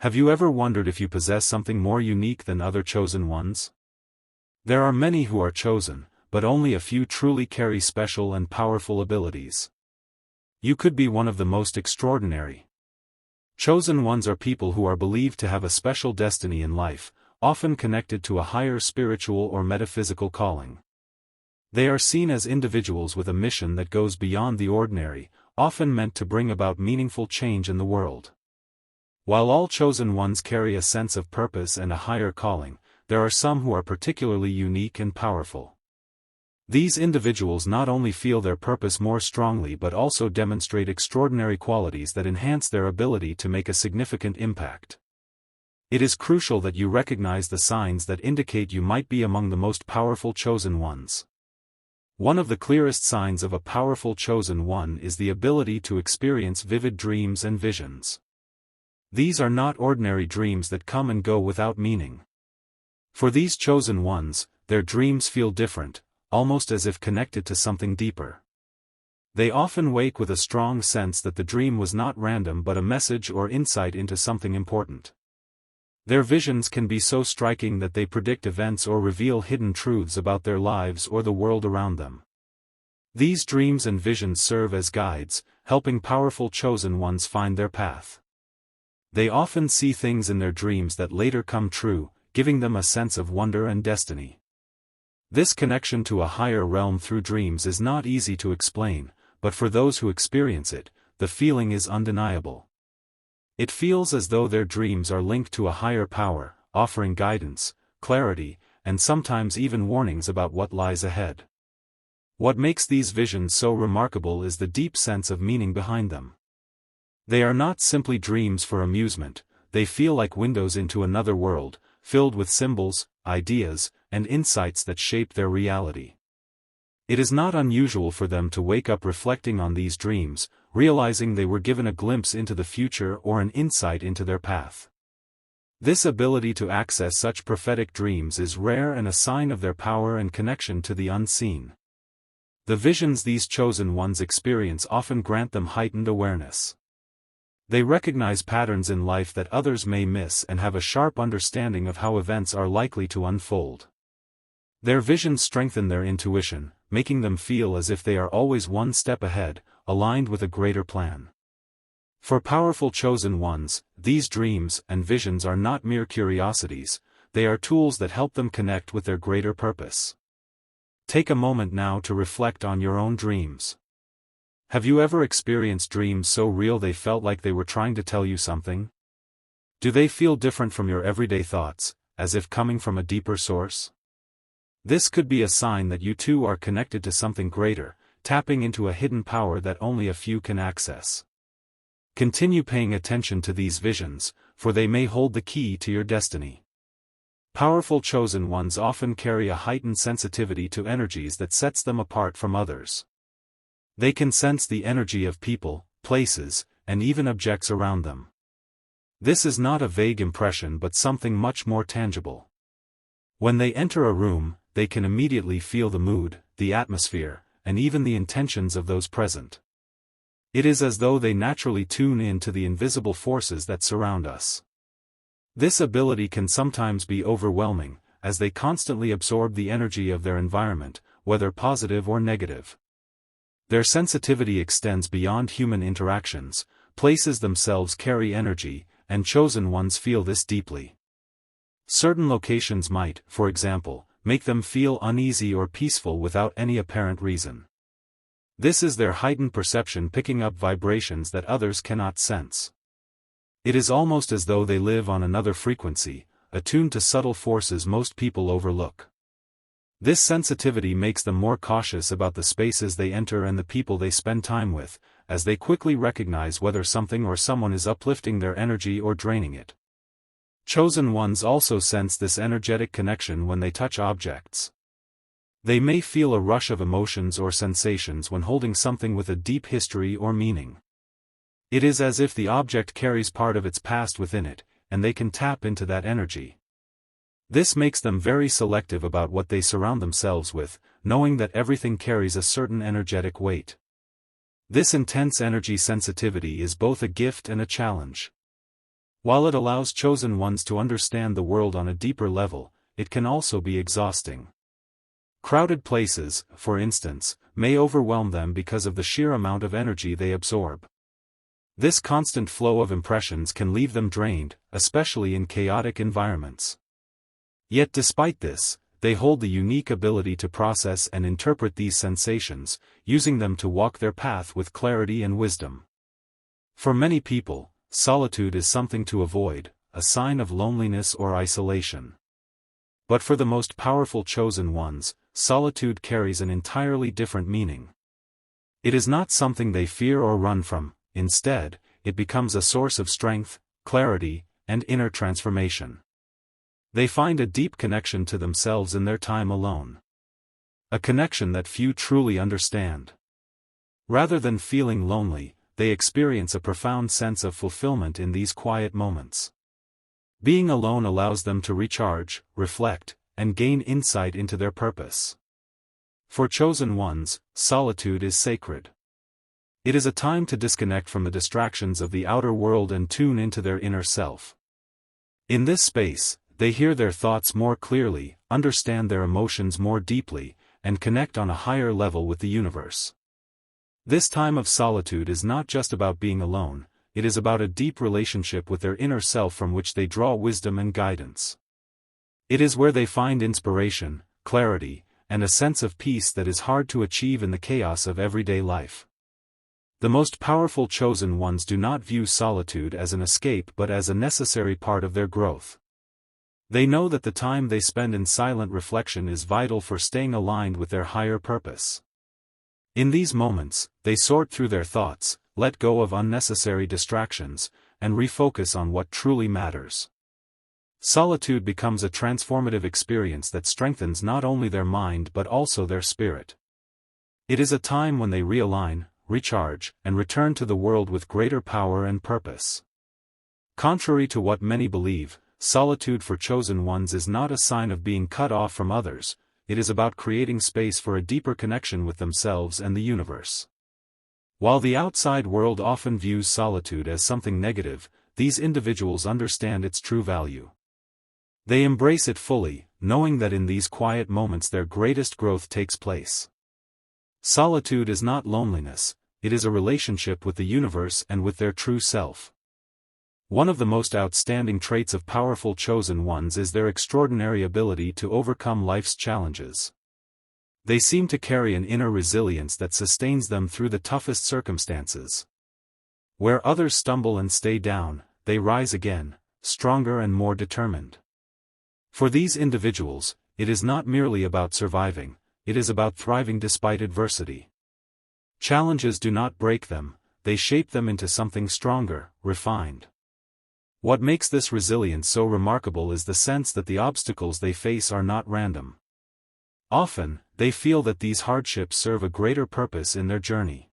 Have you ever wondered if you possess something more unique than other chosen ones? There are many who are chosen, but only a few truly carry special and powerful abilities. You could be one of the most extraordinary. Chosen ones are people who are believed to have a special destiny in life, often connected to a higher spiritual or metaphysical calling. They are seen as individuals with a mission that goes beyond the ordinary, often meant to bring about meaningful change in the world. While all chosen ones carry a sense of purpose and a higher calling, there are some who are particularly unique and powerful. These individuals not only feel their purpose more strongly but also demonstrate extraordinary qualities that enhance their ability to make a significant impact. It is crucial that you recognize the signs that indicate you might be among the most powerful chosen ones. One of the clearest signs of a powerful chosen one is the ability to experience vivid dreams and visions. These are not ordinary dreams that come and go without meaning. For these chosen ones, their dreams feel different, almost as if connected to something deeper. They often wake with a strong sense that the dream was not random but a message or insight into something important. Their visions can be so striking that they predict events or reveal hidden truths about their lives or the world around them. These dreams and visions serve as guides, helping powerful chosen ones find their path. They often see things in their dreams that later come true, giving them a sense of wonder and destiny. This connection to a higher realm through dreams is not easy to explain, but for those who experience it, the feeling is undeniable. It feels as though their dreams are linked to a higher power, offering guidance, clarity, and sometimes even warnings about what lies ahead. What makes these visions so remarkable is the deep sense of meaning behind them. They are not simply dreams for amusement, they feel like windows into another world, filled with symbols, ideas, and insights that shape their reality. It is not unusual for them to wake up reflecting on these dreams, realizing they were given a glimpse into the future or an insight into their path. This ability to access such prophetic dreams is rare and a sign of their power and connection to the unseen. The visions these chosen ones experience often grant them heightened awareness. They recognize patterns in life that others may miss and have a sharp understanding of how events are likely to unfold. Their visions strengthen their intuition, making them feel as if they are always one step ahead, aligned with a greater plan. For powerful chosen ones, these dreams and visions are not mere curiosities, they are tools that help them connect with their greater purpose. Take a moment now to reflect on your own dreams. Have you ever experienced dreams so real they felt like they were trying to tell you something? Do they feel different from your everyday thoughts, as if coming from a deeper source? This could be a sign that you too are connected to something greater, tapping into a hidden power that only a few can access. Continue paying attention to these visions, for they may hold the key to your destiny. Powerful chosen ones often carry a heightened sensitivity to energies that sets them apart from others. They can sense the energy of people, places, and even objects around them. This is not a vague impression but something much more tangible. When they enter a room, they can immediately feel the mood, the atmosphere, and even the intentions of those present. It is as though they naturally tune in to the invisible forces that surround us. This ability can sometimes be overwhelming, as they constantly absorb the energy of their environment, whether positive or negative. Their sensitivity extends beyond human interactions, places themselves carry energy, and chosen ones feel this deeply. Certain locations might, for example, make them feel uneasy or peaceful without any apparent reason. This is their heightened perception picking up vibrations that others cannot sense. It is almost as though they live on another frequency, attuned to subtle forces most people overlook. This sensitivity makes them more cautious about the spaces they enter and the people they spend time with, as they quickly recognize whether something or someone is uplifting their energy or draining it. Chosen ones also sense this energetic connection when they touch objects. They may feel a rush of emotions or sensations when holding something with a deep history or meaning. It is as if the object carries part of its past within it, and they can tap into that energy. This makes them very selective about what they surround themselves with, knowing that everything carries a certain energetic weight. This intense energy sensitivity is both a gift and a challenge. While it allows chosen ones to understand the world on a deeper level, it can also be exhausting. Crowded places, for instance, may overwhelm them because of the sheer amount of energy they absorb. This constant flow of impressions can leave them drained, especially in chaotic environments. Yet despite this, they hold the unique ability to process and interpret these sensations, using them to walk their path with clarity and wisdom. For many people, solitude is something to avoid, a sign of loneliness or isolation. But for the most powerful chosen ones, solitude carries an entirely different meaning. It is not something they fear or run from. Instead, it becomes a source of strength, clarity, and inner transformation. They find a deep connection to themselves in their time alone. A connection that few truly understand. Rather than feeling lonely, they experience a profound sense of fulfillment in these quiet moments. Being alone allows them to recharge, reflect, and gain insight into their purpose. For chosen ones, solitude is sacred. It is a time to disconnect from the distractions of the outer world and tune into their inner self. In this space, they hear their thoughts more clearly, understand their emotions more deeply, and connect on a higher level with the universe. This time of solitude is not just about being alone, it is about a deep relationship with their inner self from which they draw wisdom and guidance. It is where they find inspiration, clarity, and a sense of peace that is hard to achieve in the chaos of everyday life. The most powerful chosen ones do not view solitude as an escape but as a necessary part of their growth. They know that the time they spend in silent reflection is vital for staying aligned with their higher purpose. In these moments, they sort through their thoughts, let go of unnecessary distractions, and refocus on what truly matters. Solitude becomes a transformative experience that strengthens not only their mind but also their spirit. It is a time when they realign, recharge, and return to the world with greater power and purpose. Contrary to what many believe, solitude for chosen ones is not a sign of being cut off from others, it is about creating space for a deeper connection with themselves and the universe. While the outside world often views solitude as something negative, these individuals understand its true value. They embrace it fully, knowing that in these quiet moments their greatest growth takes place. Solitude is not loneliness, it is a relationship with the universe and with their true self. One of the most outstanding traits of powerful chosen ones is their extraordinary ability to overcome life's challenges. They seem to carry an inner resilience that sustains them through the toughest circumstances. Where others stumble and stay down, they rise again, stronger and more determined. For these individuals, it is not merely about surviving, it is about thriving despite adversity. Challenges do not break them, they shape them into something stronger, refined. What makes this resilience so remarkable is the sense that the obstacles they face are not random. Often, they feel that these hardships serve a greater purpose in their journey.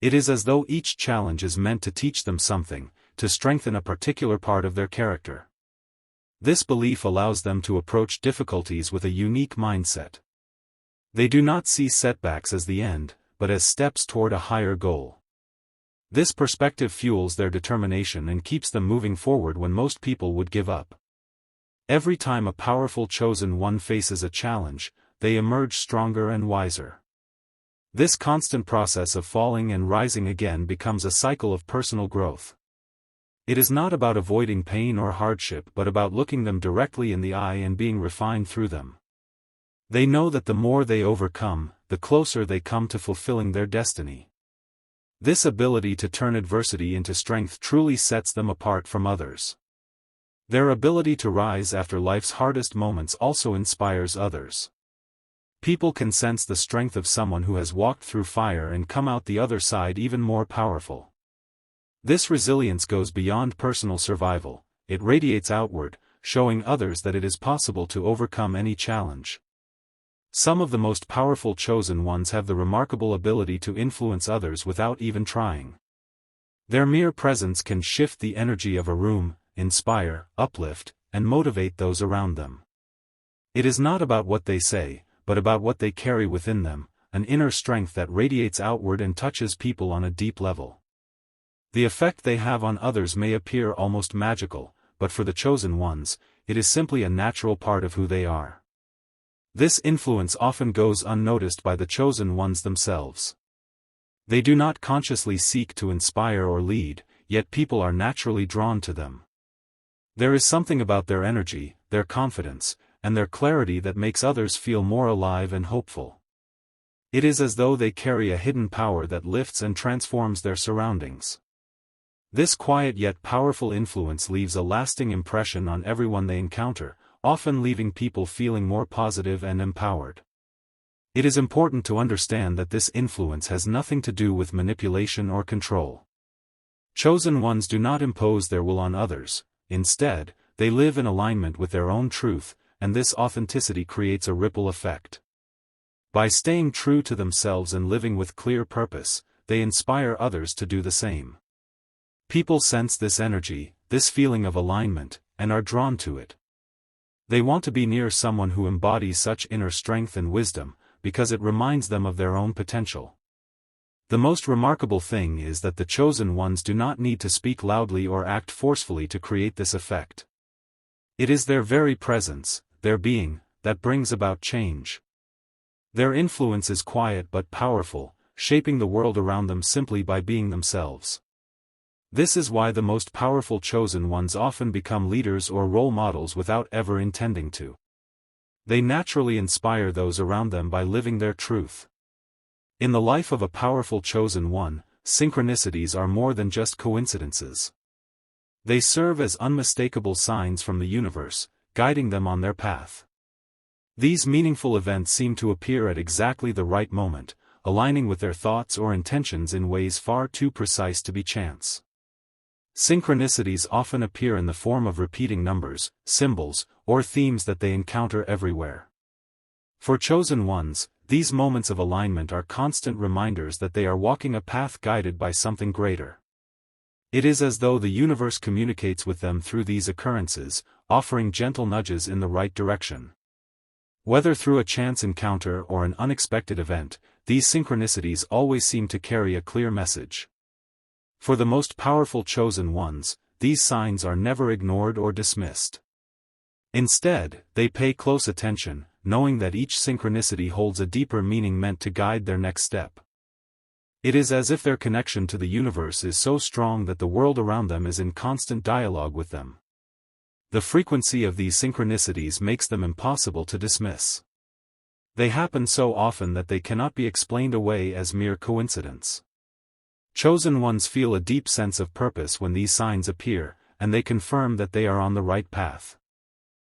It is as though each challenge is meant to teach them something, to strengthen a particular part of their character. This belief allows them to approach difficulties with a unique mindset. They do not see setbacks as the end, but as steps toward a higher goal. This perspective fuels their determination and keeps them moving forward when most people would give up. Every time a powerful chosen one faces a challenge, they emerge stronger and wiser. This constant process of falling and rising again becomes a cycle of personal growth. It is not about avoiding pain or hardship but about looking them directly in the eye and being refined through them. They know that the more they overcome, the closer they come to fulfilling their destiny. This ability to turn adversity into strength truly sets them apart from others. Their ability to rise after life's hardest moments also inspires others. People can sense the strength of someone who has walked through fire and come out the other side even more powerful. This resilience goes beyond personal survival, it radiates outward, showing others that it is possible to overcome any challenge. Some of the most powerful chosen ones have the remarkable ability to influence others without even trying. Their mere presence can shift the energy of a room, inspire, uplift, and motivate those around them. It is not about what they say, but about what they carry within them, an inner strength that radiates outward and touches people on a deep level. The effect they have on others may appear almost magical, but for the chosen ones, it is simply a natural part of who they are. This influence often goes unnoticed by the chosen ones themselves. They do not consciously seek to inspire or lead, yet people are naturally drawn to them. There is something about their energy, their confidence, and their clarity that makes others feel more alive and hopeful. It is as though they carry a hidden power that lifts and transforms their surroundings. This quiet yet powerful influence leaves a lasting impression on everyone they encounter, often leaving people feeling more positive and empowered. It is important to understand that this influence has nothing to do with manipulation or control. Chosen ones do not impose their will on others. Instead, they live in alignment with their own truth, and this authenticity creates a ripple effect. By staying true to themselves and living with clear purpose, they inspire others to do the same. People sense this energy, this feeling of alignment, and are drawn to it. They want to be near someone who embodies such inner strength and wisdom, because it reminds them of their own potential. The most remarkable thing is that the chosen ones do not need to speak loudly or act forcefully to create this effect. It is their very presence, their being, that brings about change. Their influence is quiet but powerful, shaping the world around them simply by being themselves. This is why the most powerful chosen ones often become leaders or role models without ever intending to. They naturally inspire those around them by living their truth. In the life of a powerful chosen one, synchronicities are more than just coincidences. They serve as unmistakable signs from the universe, guiding them on their path. These meaningful events seem to appear at exactly the right moment, aligning with their thoughts or intentions in ways far too precise to be chance. Synchronicities often appear in the form of repeating numbers, symbols, or themes that they encounter everywhere. For chosen ones, these moments of alignment are constant reminders that they are walking a path guided by something greater. It is as though the universe communicates with them through these occurrences, offering gentle nudges in the right direction. Whether through a chance encounter or an unexpected event, these synchronicities always seem to carry a clear message. For the most powerful chosen ones, these signs are never ignored or dismissed. Instead, they pay close attention, knowing that each synchronicity holds a deeper meaning meant to guide their next step. It is as if their connection to the universe is so strong that the world around them is in constant dialogue with them. The frequency of these synchronicities makes them impossible to dismiss. They happen so often that they cannot be explained away as mere coincidence. Chosen ones feel a deep sense of purpose when these signs appear, and they confirm that they are on the right path.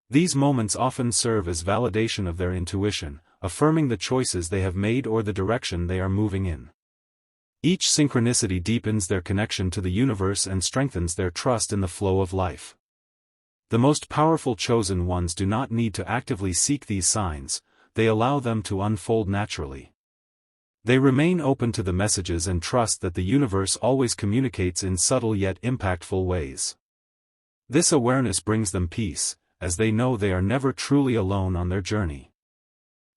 These moments often serve as validation of their intuition, affirming the choices they have made or the direction they are moving in. Each synchronicity deepens their connection to the universe and strengthens their trust in the flow of life. The most powerful chosen ones do not need to actively seek these signs, they allow them to unfold naturally. They remain open to the messages and trust that the universe always communicates in subtle yet impactful ways. This awareness brings them peace, as they know they are never truly alone on their journey.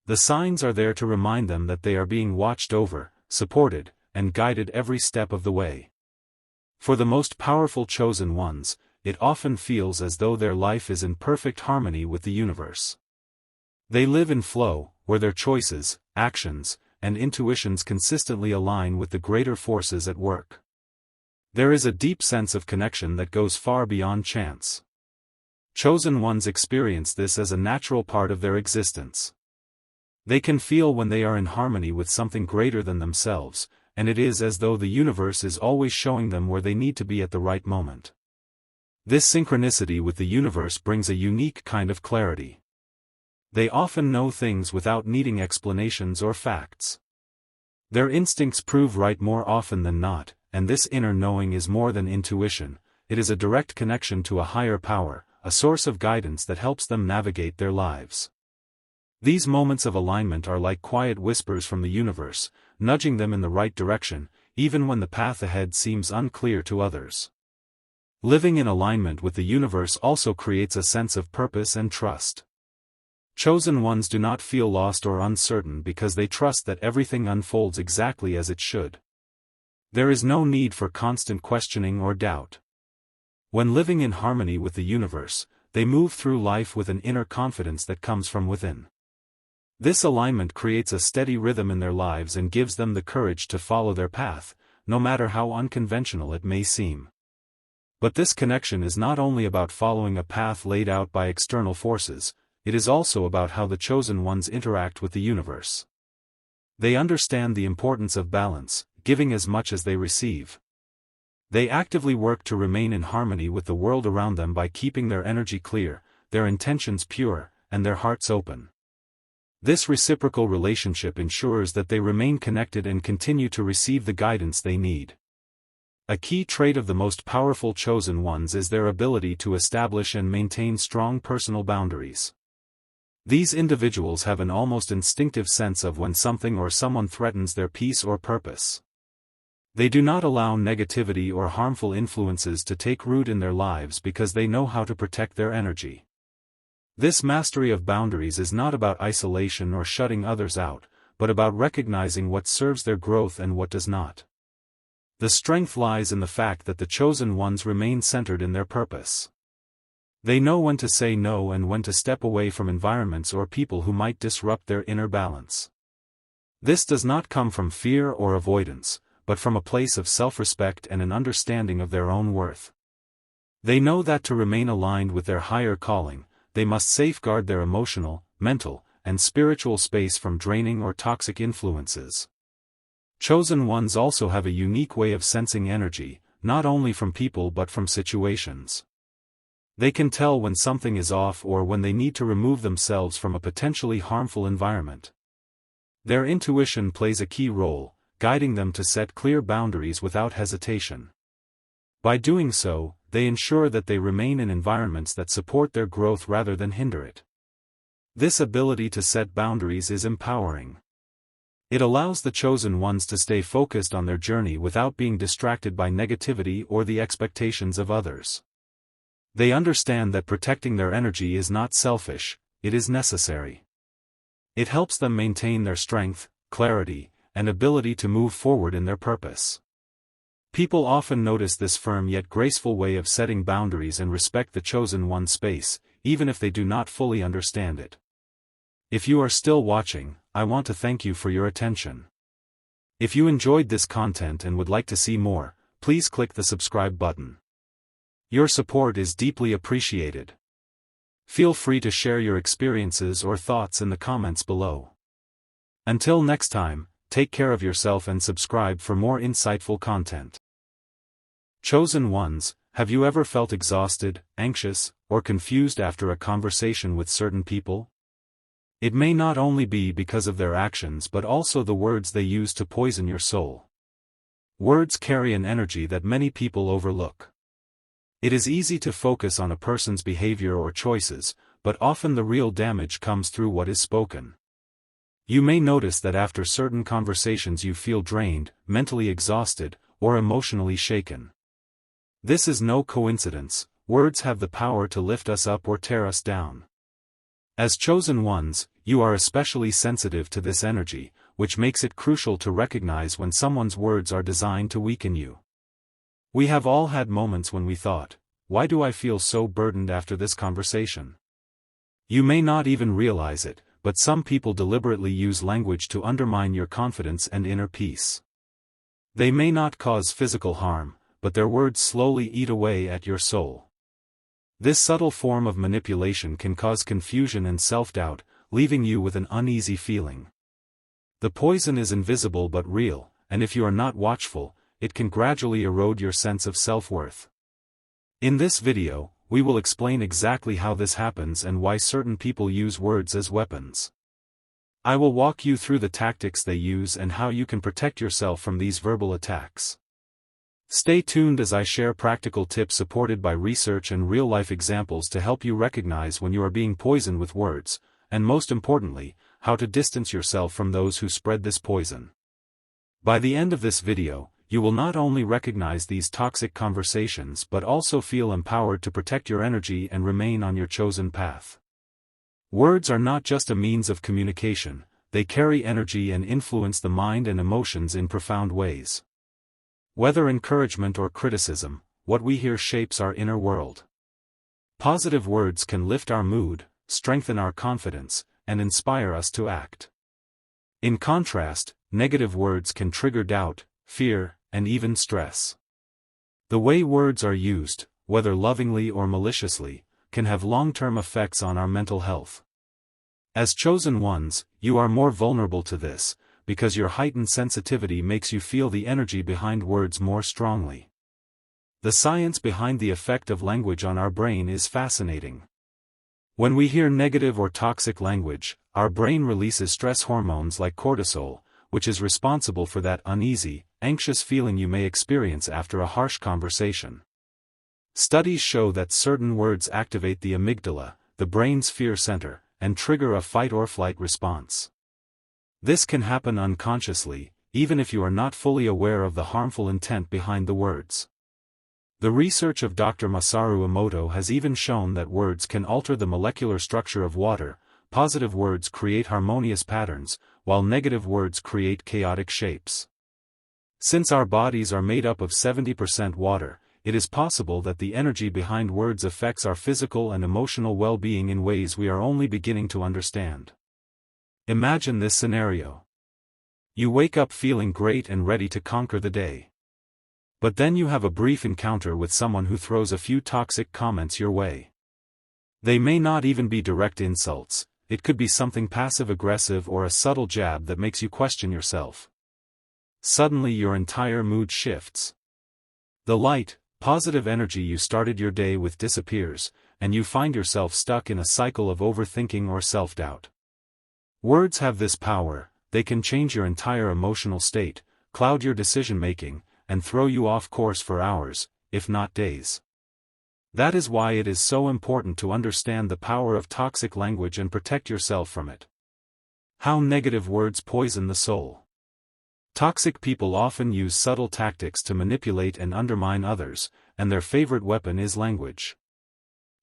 The signs are there to remind them that they are being watched over, supported, and guided every step of the way. For the most powerful chosen ones, it often feels as though their life is in perfect harmony with the universe. They live in flow, where their choices, actions, and intuitions consistently align with the greater forces at work. There is a deep sense of connection that goes far beyond chance. Chosen ones experience this as a natural part of their existence. They can feel when they are in harmony with something greater than themselves, and it is as though the universe is always showing them where they need to be at the right moment. This synchronicity with the universe brings a unique kind of clarity. They often know things without needing explanations or facts. Their instincts prove right more often than not, and this inner knowing is more than intuition, it is a direct connection to a higher power, a source of guidance that helps them navigate their lives. These moments of alignment are like quiet whispers from the universe, nudging them in the right direction, even when the path ahead seems unclear to others. Living in alignment with the universe also creates a sense of purpose and trust. Chosen ones do not feel lost or uncertain because they trust that everything unfolds exactly as it should. There is no need for constant questioning or doubt. When living in harmony with the universe, they move through life with an inner confidence that comes from within. This alignment creates a steady rhythm in their lives and gives them the courage to follow their path, no matter how unconventional it may seem. But this connection is not only about following a path laid out by external forces, it is also about how the chosen ones interact with the universe. They understand the importance of balance, giving as much as they receive. They actively work to remain in harmony with the world around them by keeping their energy clear, their intentions pure, and their hearts open. This reciprocal relationship ensures that they remain connected and continue to receive the guidance they need. A key trait of the most powerful chosen ones is their ability to establish and maintain strong personal boundaries. These individuals have an almost instinctive sense of when something or someone threatens their peace or purpose. They do not allow negativity or harmful influences to take root in their lives because they know how to protect their energy. This mastery of boundaries is not about isolation or shutting others out, but about recognizing what serves their growth and what does not. The strength lies in the fact that the chosen ones remain centered in their purpose. They know when to say no and when to step away from environments or people who might disrupt their inner balance. This does not come from fear or avoidance, but from a place of self-respect and an understanding of their own worth. They know that to remain aligned with their higher calling, they must safeguard their emotional, mental, and spiritual space from draining or toxic influences. Chosen ones also have a unique way of sensing energy, not only from people but from situations. They can tell when something is off or when they need to remove themselves from a potentially harmful environment. Their intuition plays a key role, guiding them to set clear boundaries without hesitation. By doing so, they ensure that they remain in environments that support their growth rather than hinder it. This ability to set boundaries is empowering. It allows the chosen ones to stay focused on their journey without being distracted by negativity or the expectations of others. They understand that protecting their energy is not selfish, it is necessary. It helps them maintain their strength, clarity, and ability to move forward in their purpose. People often notice this firm yet graceful way of setting boundaries and respect the chosen one's space, even if they do not fully understand it. If you are still watching, I want to thank you for your attention. If you enjoyed this content and would like to see more, please click the subscribe button. Your support is deeply appreciated. Feel free to share your experiences or thoughts in the comments below. Until next time, take care of yourself and subscribe for more insightful content. Chosen ones, have you ever felt exhausted, anxious, or confused after a conversation with certain people? It may not only be because of their actions but also the words they use to poison your soul. Words carry an energy that many people overlook. It is easy to focus on a person's behavior or choices, but often the real damage comes through what is spoken. You may notice that after certain conversations you feel drained, mentally exhausted, or emotionally shaken. This is no coincidence. Words have the power to lift us up or tear us down. As chosen ones, you are especially sensitive to this energy, which makes it crucial to recognize when someone's words are designed to weaken you. We have all had moments when we thought, "Why do I feel so burdened after this conversation?" You may not even realize it, but some people deliberately use language to undermine your confidence and inner peace. They may not cause physical harm, but their words slowly eat away at your soul. This subtle form of manipulation can cause confusion and self-doubt, leaving you with an uneasy feeling. The poison is invisible but real, and if you are not watchful, it can gradually erode your sense of self-worth. In this video, we will explain exactly how this happens and why certain people use words as weapons. I will walk you through the tactics they use and how you can protect yourself from these verbal attacks. Stay tuned as I share practical tips supported by research and real-life examples to help you recognize when you are being poisoned with words, and most importantly, how to distance yourself from those who spread this poison. By the end of this video, you will not only recognize these toxic conversations but also feel empowered to protect your energy and remain on your chosen path. Words are not just a means of communication, they carry energy and influence the mind and emotions in profound ways. Whether encouragement or criticism, what we hear shapes our inner world. Positive words can lift our mood, strengthen our confidence, and inspire us to act. In contrast, negative words can trigger doubt, fear, and even stress. The way words are used, whether lovingly or maliciously, can have long-term effects on our mental health. As chosen ones, you are more vulnerable to this, because your heightened sensitivity makes you feel the energy behind words more strongly. The science behind the effect of language on our brain is fascinating. When we hear negative or toxic language, our brain releases stress hormones like cortisol, which is responsible for that uneasy, anxious feeling you may experience after a harsh conversation. Studies show that certain words activate the amygdala, the brain's fear center, and trigger a fight-or-flight response. This can happen unconsciously, even if you are not fully aware of the harmful intent behind the words. The research of Dr. Masaru Emoto has even shown that words can alter the molecular structure of water. Positive words create harmonious patterns, while negative words create chaotic shapes. Since our bodies are made up of 70% water, it is possible that the energy behind words affects our physical and emotional well-being in ways we are only beginning to understand. Imagine this scenario. You wake up feeling great and ready to conquer the day. But then you have a brief encounter with someone who throws a few toxic comments your way. They may not even be direct insults, it could be something passive-aggressive or a subtle jab that makes you question yourself. Suddenly your entire mood shifts. The light, positive energy you started your day with disappears, and you find yourself stuck in a cycle of overthinking or self-doubt. Words have this power, they can change your entire emotional state, cloud your decision-making, and throw you off course for hours, if not days. That is why it is so important to understand the power of toxic language and protect yourself from it. How negative words poison the soul. Toxic people often use subtle tactics to manipulate and undermine others, and their favorite weapon is language.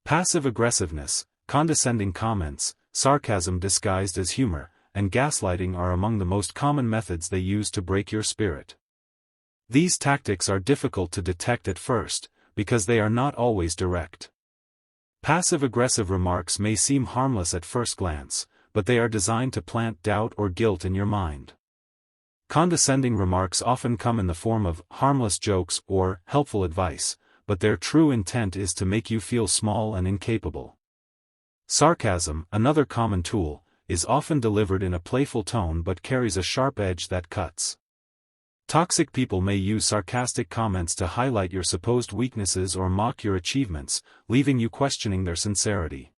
Passive aggressiveness, condescending comments, sarcasm disguised as humor, and gaslighting are among the most common methods they use to break your spirit. These tactics are difficult to detect at first, because they are not always direct. Passive-aggressive remarks may seem harmless at first glance, but they are designed to plant doubt or guilt in your mind. Condescending remarks often come in the form of harmless jokes or helpful advice, but their true intent is to make you feel small and incapable. Sarcasm, another common tool, is often delivered in a playful tone but carries a sharp edge that cuts. Toxic people may use sarcastic comments to highlight your supposed weaknesses or mock your achievements, leaving you questioning their sincerity.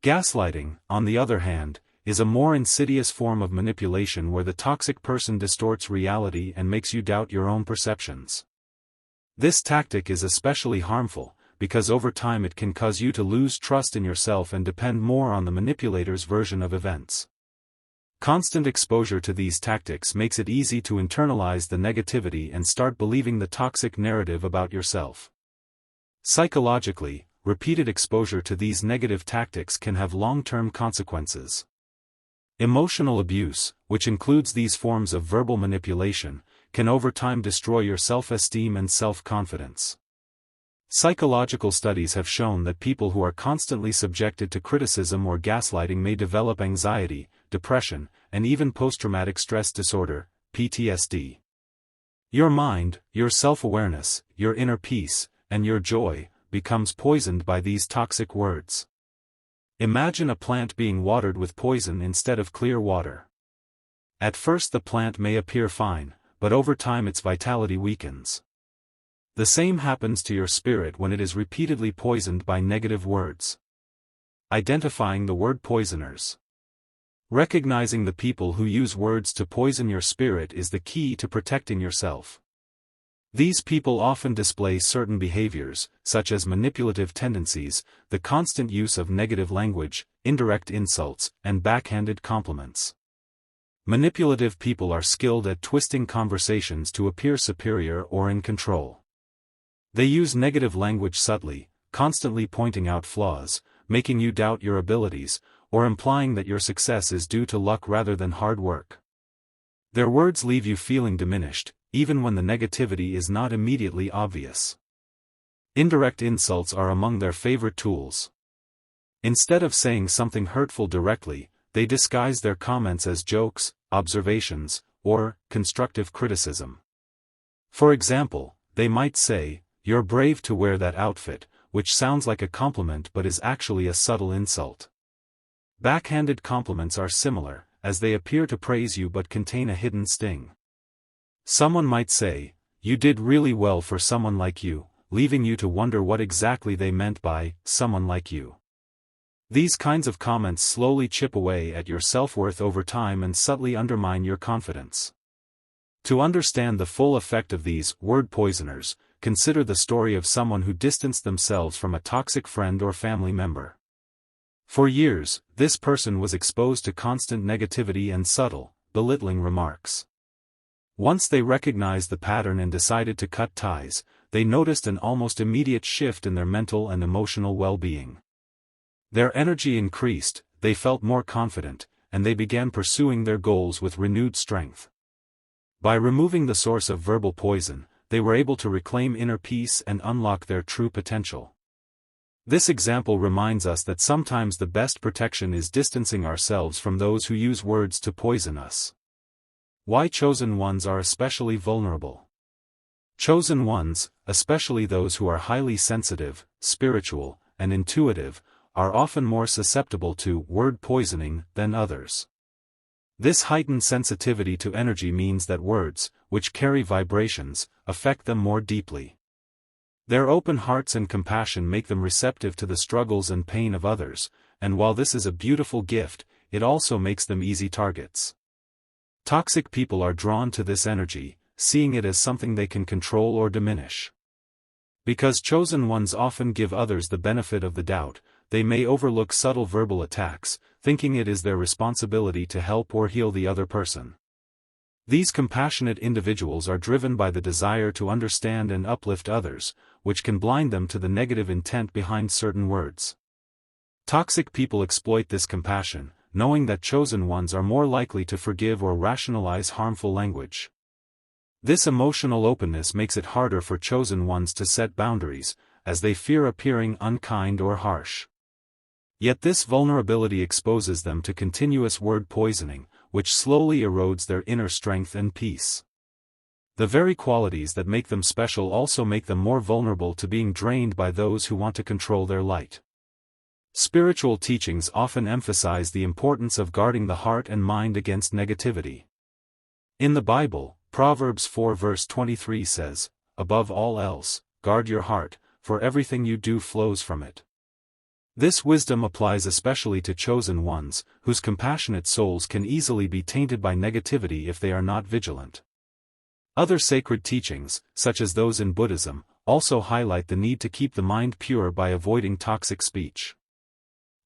Gaslighting, on the other hand, is a more insidious form of manipulation where the toxic person distorts reality and makes you doubt your own perceptions. This tactic is especially harmful, because over time it can cause you to lose trust in yourself and depend more on the manipulator's version of events. Constant exposure to these tactics makes it easy to internalize the negativity and start believing the toxic narrative about yourself. Psychologically, repeated exposure to these negative tactics can have long-term consequences. Emotional abuse, which includes these forms of verbal manipulation, can over time destroy your self-esteem and self-confidence. Psychological studies have shown that people who are constantly subjected to criticism or gaslighting may develop anxiety, depression, and even post-traumatic stress disorder, PTSD. Your mind, your self-awareness, your inner peace, and your joy, becomes poisoned by these toxic words. Imagine a plant being watered with poison instead of clear water. At first the plant may appear fine, but over time its vitality weakens. The same happens to your spirit when it is repeatedly poisoned by negative words. Identifying the word poisoners. Recognizing the people who use words to poison your spirit is the key to protecting yourself. These people often display certain behaviors, such as manipulative tendencies, the constant use of negative language, indirect insults, and backhanded compliments. Manipulative people are skilled at twisting conversations to appear superior or in control. They use negative language subtly, constantly pointing out flaws, making you doubt your abilities, or implying that your success is due to luck rather than hard work. Their words leave you feeling diminished, even when the negativity is not immediately obvious. Indirect insults are among their favorite tools. Instead of saying something hurtful directly, they disguise their comments as jokes, observations, or constructive criticism. For example, they might say, "You're brave to wear that outfit," which sounds like a compliment but is actually a subtle insult. Backhanded compliments are similar, as they appear to praise you but contain a hidden sting. Someone might say, "You did really well for someone like you," leaving you to wonder what exactly they meant by someone like you. These kinds of comments slowly chip away at your self-worth over time and subtly undermine your confidence. To understand the full effect of these word poisoners, consider the story of someone who distanced themselves from a toxic friend or family member. For years, this person was exposed to constant negativity and subtle, belittling remarks. Once they recognized the pattern and decided to cut ties, they noticed an almost immediate shift in their mental and emotional well-being. Their energy increased, they felt more confident, and they began pursuing their goals with renewed strength. By removing the source of verbal poison, they were able to reclaim inner peace and unlock their true potential. This example reminds us that sometimes the best protection is distancing ourselves from those who use words to poison us. Why chosen ones are especially vulnerable. Chosen ones, especially those who are highly sensitive, spiritual, and intuitive, are often more susceptible to word poisoning than others. This heightened sensitivity to energy means that words, which carry vibrations, affect them more deeply. Their open hearts and compassion make them receptive to the struggles and pain of others, and while this is a beautiful gift, it also makes them easy targets. Toxic people are drawn to this energy, seeing it as something they can control or diminish. Because chosen ones often give others the benefit of the doubt, they may overlook subtle verbal attacks, thinking it is their responsibility to help or heal the other person. These compassionate individuals are driven by the desire to understand and uplift others, which can blind them to the negative intent behind certain words. Toxic people exploit this compassion, knowing that chosen ones are more likely to forgive or rationalize harmful language. This emotional openness makes it harder for chosen ones to set boundaries, as they fear appearing unkind or harsh. Yet this vulnerability exposes them to continuous word poisoning, which slowly erodes their inner strength and peace. The very qualities that make them special also make them more vulnerable to being drained by those who want to control their light. Spiritual teachings often emphasize the importance of guarding the heart and mind against negativity. In the Bible, Proverbs 4 verse 23 says, "Above all else, guard your heart, for everything you do flows from it." This wisdom applies especially to chosen ones, whose compassionate souls can easily be tainted by negativity if they are not vigilant. Other sacred teachings, such as those in Buddhism, also highlight the need to keep the mind pure by avoiding toxic speech.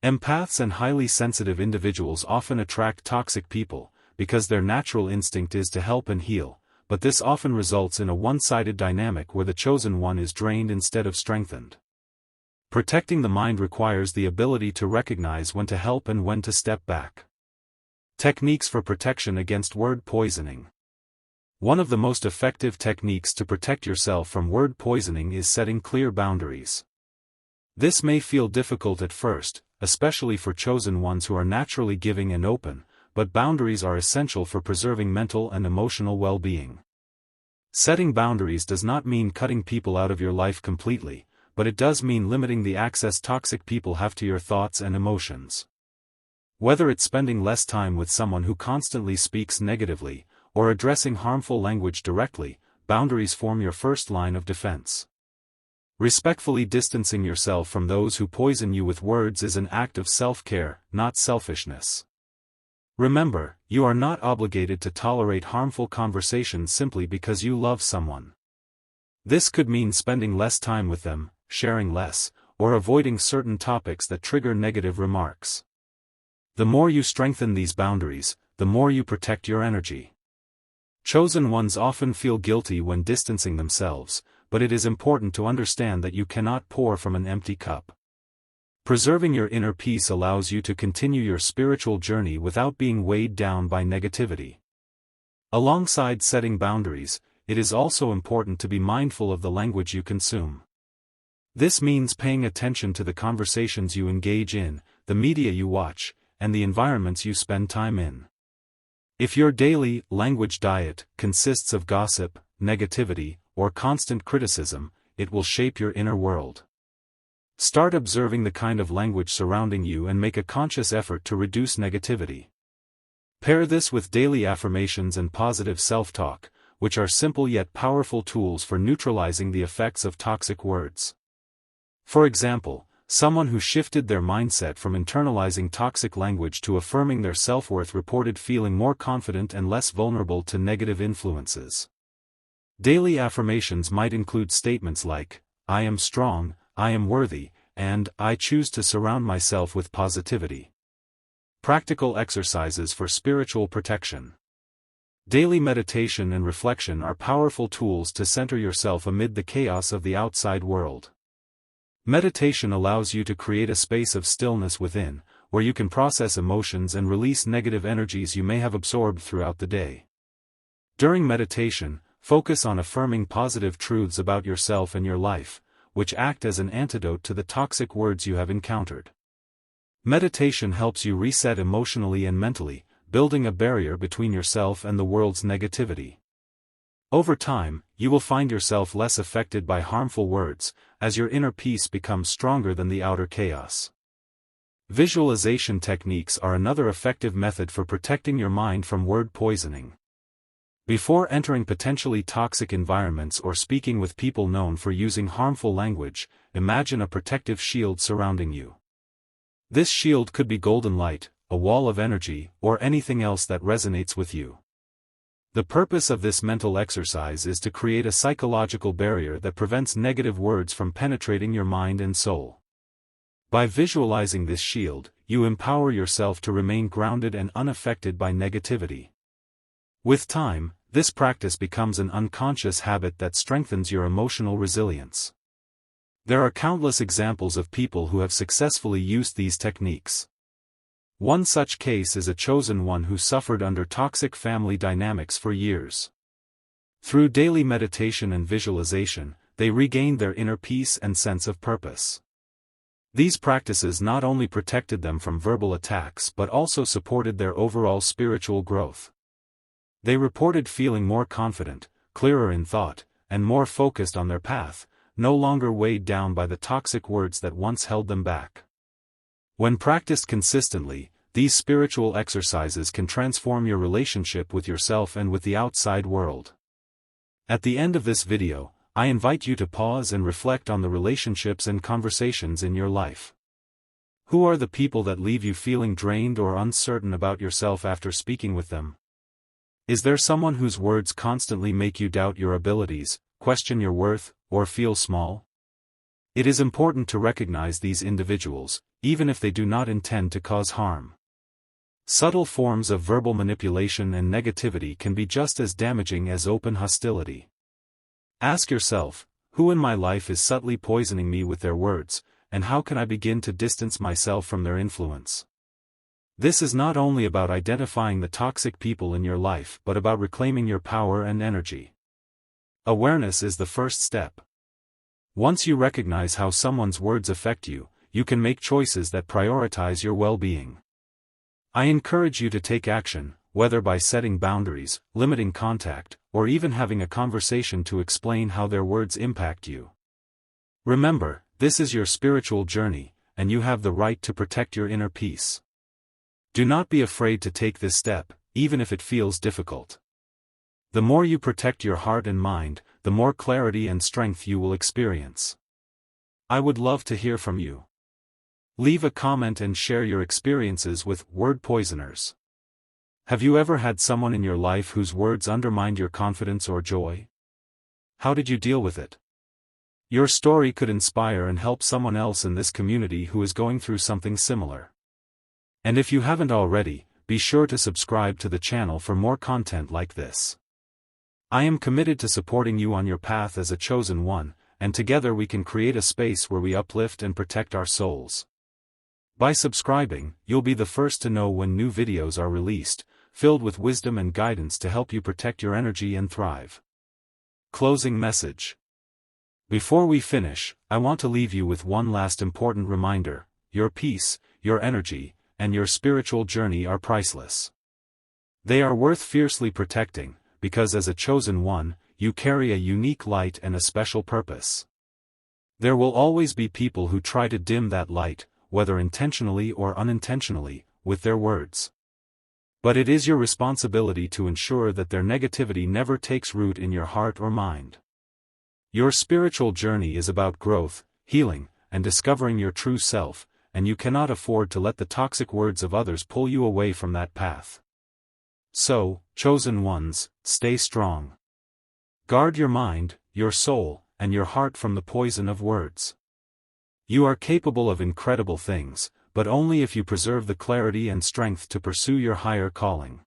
Empaths and highly sensitive individuals often attract toxic people, because their natural instinct is to help and heal, but this often results in a one-sided dynamic where the chosen one is drained instead of strengthened. Protecting the mind requires the ability to recognize when to help and when to step back. Techniques for protection against word poisoning. One of the most effective techniques to protect yourself from word poisoning is setting clear boundaries. This may feel difficult at first, especially for chosen ones who are naturally giving and open, but boundaries are essential for preserving mental and emotional well-being. Setting boundaries does not mean cutting people out of your life completely, but it does mean limiting the access toxic people have to your thoughts and emotions. Whether it's spending less time with someone who constantly speaks negatively, or addressing harmful language directly, boundaries form your first line of defense. Respectfully distancing yourself from those who poison you with words is an act of self-care, not selfishness. Remember, you are not obligated to tolerate harmful conversations simply because you love someone. This could mean spending less time with them, sharing less, or avoiding certain topics that trigger negative remarks. The more you strengthen these boundaries, the more you protect your energy. Chosen ones often feel guilty when distancing themselves, but it is important to understand that you cannot pour from an empty cup. Preserving your inner peace allows you to continue your spiritual journey without being weighed down by negativity. Alongside setting boundaries, it is also important to be mindful of the language you consume. This means paying attention to the conversations you engage in, the media you watch, and the environments you spend time in. If your daily language diet consists of gossip, negativity, or constant criticism, it will shape your inner world. Start observing the kind of language surrounding you and make a conscious effort to reduce negativity. Pair this with daily affirmations and positive self-talk, which are simple yet powerful tools for neutralizing the effects of toxic words. For example, someone who shifted their mindset from internalizing toxic language to affirming their self-worth reported feeling more confident and less vulnerable to negative influences. Daily affirmations might include statements like, "I am strong, I am worthy," and "I choose to surround myself with positivity." Practical exercises for spiritual protection. Daily meditation and reflection are powerful tools to center yourself amid the chaos of the outside world. Meditation allows you to create a space of stillness within, where you can process emotions and release negative energies you may have absorbed throughout the day. During meditation, focus on affirming positive truths about yourself and your life, which act as an antidote to the toxic words you have encountered. Meditation helps you reset emotionally and mentally, building a barrier between yourself and the world's negativity. Over time, you will find yourself less affected by harmful words, as your inner peace becomes stronger than the outer chaos. Visualization techniques are another effective method for protecting your mind from word poisoning. Before entering potentially toxic environments or speaking with people known for using harmful language, imagine a protective shield surrounding you. This shield could be golden light, a wall of energy, or anything else that resonates with you. The purpose of this mental exercise is to create a psychological barrier that prevents negative words from penetrating your mind and soul. By visualizing this shield, you empower yourself to remain grounded and unaffected by negativity. With time, this practice becomes an unconscious habit that strengthens your emotional resilience. There are countless examples of people who have successfully used these techniques. One such case is a chosen one who suffered under toxic family dynamics for years. Through daily meditation and visualization, they regained their inner peace and sense of purpose. These practices not only protected them from verbal attacks but also supported their overall spiritual growth. They reported feeling more confident, clearer in thought, and more focused on their path, no longer weighed down by the toxic words that once held them back. When practiced consistently, these spiritual exercises can transform your relationship with yourself and with the outside world. At the end of this video, I invite you to pause and reflect on the relationships and conversations in your life. Who are the people that leave you feeling drained or uncertain about yourself after speaking with them? Is there someone whose words constantly make you doubt your abilities, question your worth, or feel small? It is important to recognize these individuals, even if they do not intend to cause harm. Subtle forms of verbal manipulation and negativity can be just as damaging as open hostility. Ask yourself, who in my life is subtly poisoning me with their words, and how can I begin to distance myself from their influence? This is not only about identifying the toxic people in your life but about reclaiming your power and energy. Awareness is the first step. Once you recognize how someone's words affect you, you can make choices that prioritize your well-being. I encourage you to take action, whether by setting boundaries, limiting contact, or even having a conversation to explain how their words impact you. Remember, this is your spiritual journey, and you have the right to protect your inner peace. Do not be afraid to take this step, even if it feels difficult. The more you protect your heart and mind, the more clarity and strength you will experience. I would love to hear from you. Leave a comment and share your experiences with word poisoners. Have you ever had someone in your life whose words undermined your confidence or joy? How did you deal with it? Your story could inspire and help someone else in this community who is going through something similar. And if you haven't already, be sure to subscribe to the channel for more content like this. I am committed to supporting you on your path as a chosen one, and together we can create a space where we uplift and protect our souls. By subscribing, you'll be the first to know when new videos are released, filled with wisdom and guidance to help you protect your energy and thrive. Closing message. Before we finish, I want to leave you with one last important reminder: your peace, your energy, and your spiritual journey are priceless. They are worth fiercely protecting, because as a chosen one, you carry a unique light and a special purpose. There will always be people who try to dim that light, whether intentionally or unintentionally, with their words. But it is your responsibility to ensure that their negativity never takes root in your heart or mind. Your spiritual journey is about growth, healing, and discovering your true self, and you cannot afford to let the toxic words of others pull you away from that path. So, chosen ones, stay strong. Guard your mind, your soul, and your heart from the poison of words. You are capable of incredible things, but only if you preserve the clarity and strength to pursue your higher calling.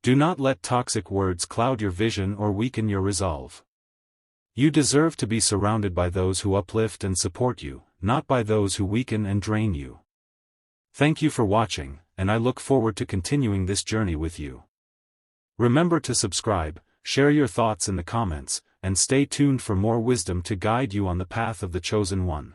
Do not let toxic words cloud your vision or weaken your resolve. You deserve to be surrounded by those who uplift and support you, not by those who weaken and drain you. Thank you for watching, and I look forward to continuing this journey with you. Remember to subscribe, share your thoughts in the comments, and stay tuned for more wisdom to guide you on the path of the chosen one.